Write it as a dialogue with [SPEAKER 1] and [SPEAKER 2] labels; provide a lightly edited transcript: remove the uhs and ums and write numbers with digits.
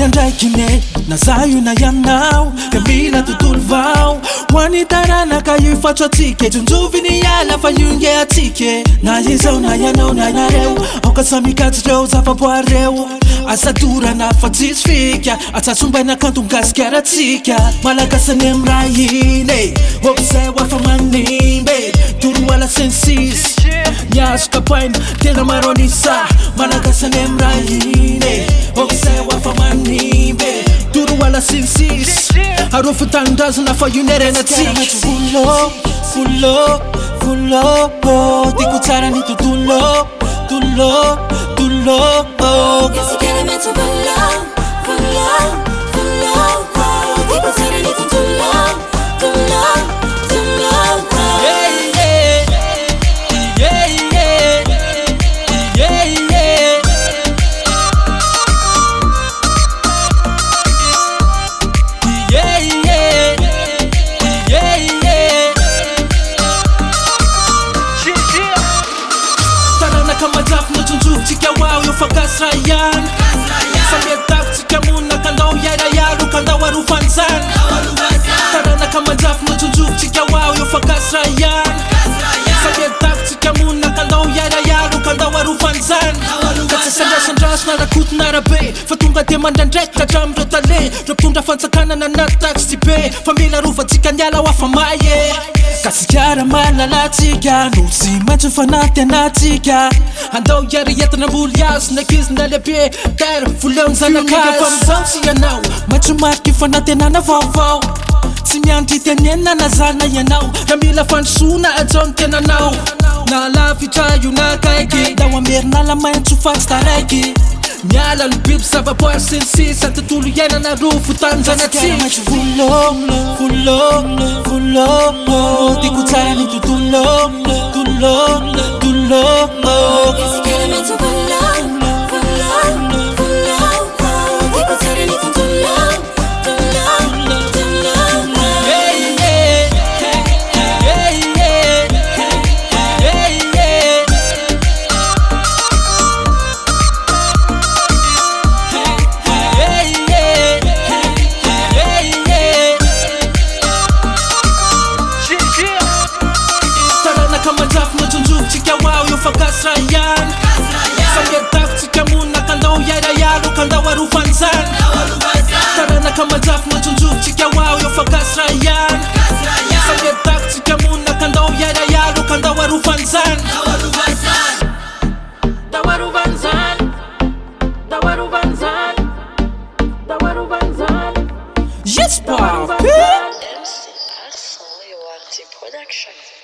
[SPEAKER 1] nandraikine na za io na ianao dia mila tontolo vao ho any taranaka io fatso atsika jonjovy ny ala fa io nge atsika na izao na ianao na iareo aoka samikatsoreo zavaboareo asadorana fa tsisy fika atsasombaina kantongasikaratsika malagasany am raha iny obzay hoafa manimby toroala sensis miazoka paina tena maro anisa malagasany am raha iny obzay hoafa manimby toroala sensis arô fotandrazana fa io neranatsika volo volo volo tiako tsara ny tontolo tolo tolo
[SPEAKER 2] Gasikeremetso volo volo volo tiako tsara ny tontolo tolo tolo
[SPEAKER 1] tsika wao io fakasra ihany sametafitsika monina kandao iaraiaro kandao arofanjany taranaka manjafy nojonjovitsika wao io fakasra ihany sametafitsika monina kandao iaraiaro kandao arofanjany ka tsy sandrasandrasona rakotona arabe fa tonga dia mandrandraiky katramireo tale reo mpitondra fantsakanana anaty taxi be fa mila rovantsika niala ho afamaye kasikara malalatsika no sy maintsy fanantenatsika andao iarientina mboly azo nakizina lehibe tera voleony zanakazo sy ianao maitry mariky fanantenana vaovao tsy miandry tenenina na zana ianao raha mila fandrosoana ajao ny tenanao na lavitra io nakaiky dao amerina la maintso fatsy taraiky miala ny biby zavaboary sensisa tontolo iainana ro fotanjanatsika volo volo volo tiako tsara ny tontolo tolo tolo
[SPEAKER 2] Gasikeremetso volo volo volo tiako tsara ny tontolo tolo tolo
[SPEAKER 1] kamanjafy nojonjovitsika wao io fakasra ihany sametafitsika monina kandao iaraiaro kandao arofanjany taranaka manjafy nojonjovitsika wao io fakasra ihany sametafitsika monina kandao iaraiaro kandao arofanjany Yes, Bob!
[SPEAKER 3] MC Arson et Warty Production.